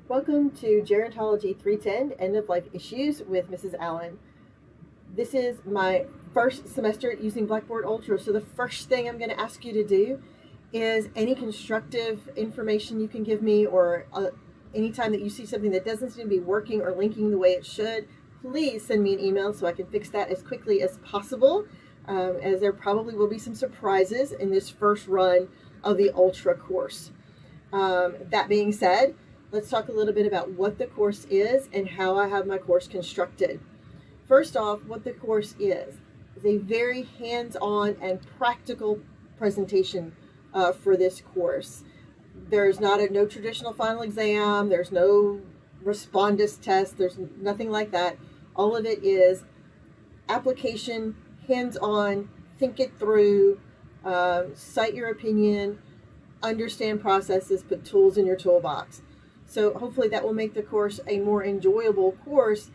Welcome to Gerontology 310 End of Life Issues with Mrs. Allen. This is my first semester using Blackboard Ultra, so the first thing I'm going to ask you to do is any constructive information you can give me, or anytime that you see something that doesn't seem to be working or linking the way it should, please send me an email so I can fix that as quickly as possible, as there probably will be some surprises in this first run of the Ultra course. That being said, let's talk a little bit about what the course is and how I have my course constructed. First off, what the course is a very hands-on and practical presentation for this course. There's no traditional final exam. There's no respondus test. There's nothing like that. All of it is application, hands-on, think it through, cite your opinion, understand processes, put tools in your toolbox. So hopefully that will make the course a more enjoyable course,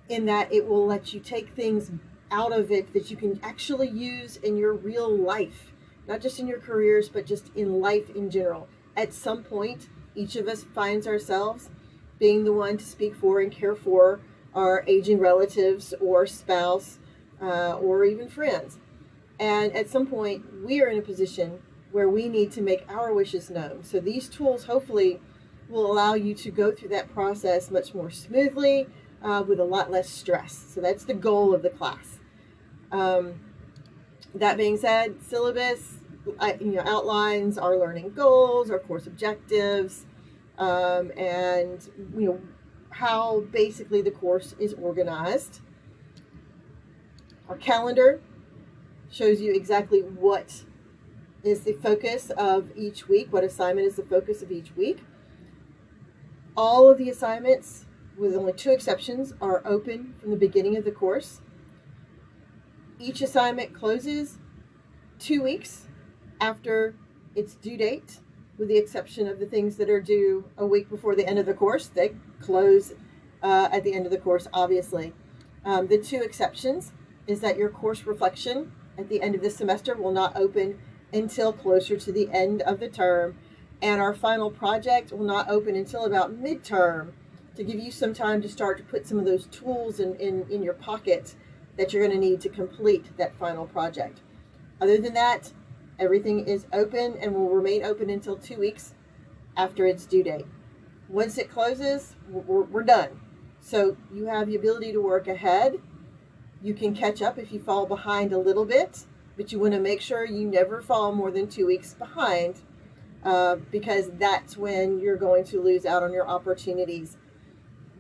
in that it will let you take things out of it that you can actually use in your real life, not just in your careers, but just in life in general. At some point, each of us finds ourselves being the one to speak for and care for our aging relatives or spouse, or even friends. And at some point, we are in a position where we need to make our wishes known. So these tools hopefully will allow you to go through that process much more smoothly, with a lot less stress. So that's the goal of the class. That being said, syllabus outlines our learning goals, our course objectives, and how basically the course is organized. Our calendar shows you exactly what is the focus of each week, what assignment is the focus of each week. All of the assignments, with only 2 exceptions, are open from the beginning of the course. Each assignment closes 2 weeks after its due date, with the exception of the things that are due a week before the end of the course. They close at the end of the course, obviously. The 2 exceptions is that your course reflection at the end of this semester will not open until closer to the end of the term, and our final project will not open until about midterm, to give you some time to start to put some of those tools in your pocket that you're going to need to complete that final project. Other than that, everything is open and will remain open until 2 weeks after its due date. Once it closes, we're done. So you have the ability to work ahead. You can catch up if you fall behind a little bit, but you want to make sure you never fall more than 2 weeks behind, because that's when you're going to lose out on your opportunities.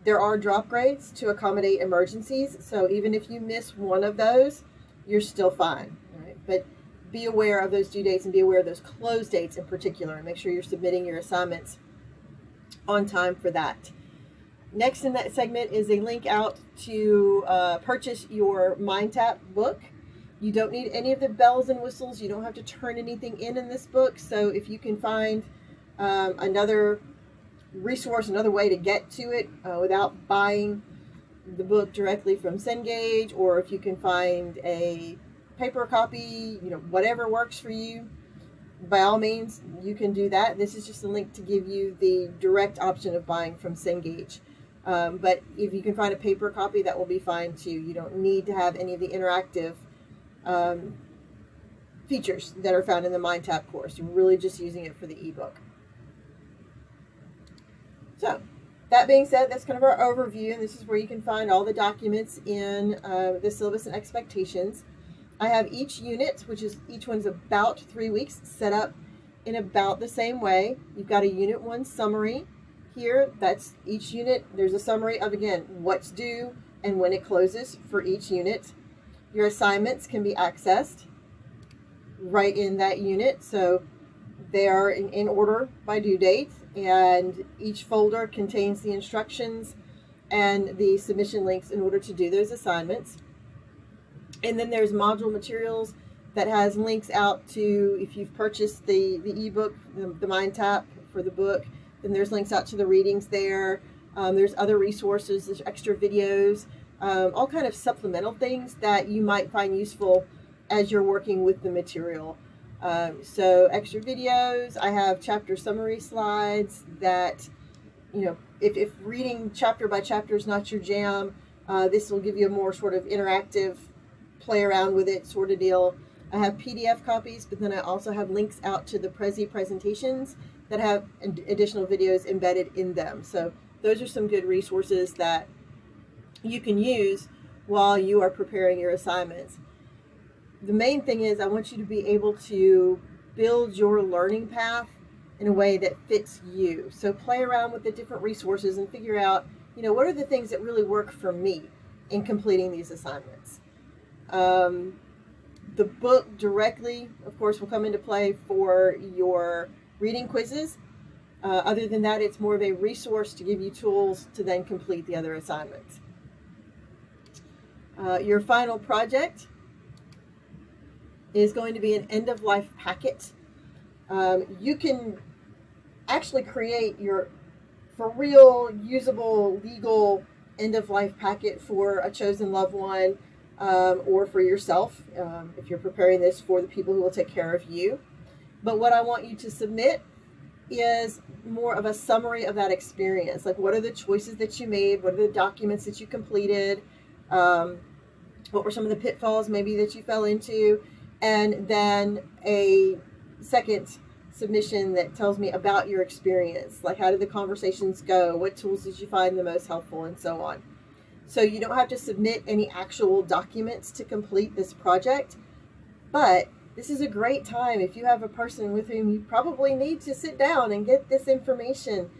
There are drop grades to accommodate emergencies, so even if you miss one of those, you're still fine. All right? But be aware of those due dates and be aware of those close dates in particular, and make sure you're submitting your assignments on time for that. Next in that segment is a link out to purchase your MindTap book. You don't need any of the bells and whistles. You don't have to turn anything in this book. So if you can find another resource, another way to get to it without buying the book directly from Cengage, or if you can find a paper copy, whatever works for you, by all means, you can do that. This is just a link to give you the direct option of buying from Cengage. But if you can find a paper copy, that will be fine too. You don't need to have any of the interactive features that are found in the MindTap course. You're really just using it for the ebook. So, that being said, that's kind of our overview, and this is where you can find all the documents in the syllabus and expectations. I have each unit, which is each one's about 3 weeks, set up in about the same way. You've got a Unit 1 summary here. That's each unit. There's a summary of, again, what's due and when it closes for each unit. Your assignments can be accessed right in that unit, so they are in order by due date, and each folder contains the instructions and the submission links in order to do those assignments. And then there's module materials that has links out to, if you've purchased the ebook, the MindTap for the book, then there's links out to the readings there. There's other resources, there's extra videos, all kind of supplemental things that you might find useful as you're working with the material. So extra videos. I have chapter summary slides that if reading chapter by chapter is not your jam, this will give you a more sort of interactive, play around with it sort of deal. I have PDF copies, but then I also have links out to the Prezi presentations that have additional videos embedded in them. So those are some good resources that you can use while you are preparing your assignments. The main thing is I want you to be able to build your learning path in a way that fits you. So play around with the different resources and figure out, what are the things that really work for me in completing these assignments. The book directly, of course, will come into play for your reading quizzes. Other than that, it's more of a resource to give you tools to then complete the other assignments. Your final project is going to be an end-of-life packet. You can actually create your, for real, usable, legal end-of-life packet for a chosen loved one, or for yourself, if you're preparing this for the people who will take care of you. But what I want you to submit is more of a summary of that experience. Like, what are the choices that you made? What are the documents that you completed? What were some of the pitfalls maybe that you fell into? And then a second submission that tells me about your experience. Like, how did the conversations go? What tools did you find the most helpful, and so on. So you don't have to submit any actual documents to complete this project, but this is a great time if you have a person with whom you probably need to sit down and get this information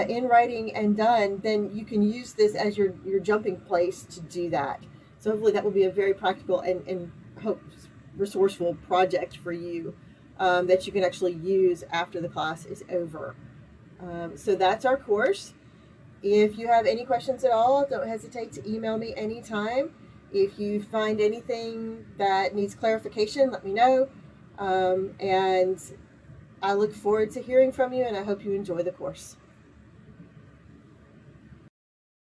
in writing and done, then you can use this as your jumping place to do that. So hopefully that will be a very practical and hope resourceful project for you that you can actually use after the class is over. So that's our course. If you have any questions at all, don't hesitate to email me anytime. If you find anything that needs clarification, let me know. And I look forward to hearing from you, and I hope you enjoy the course.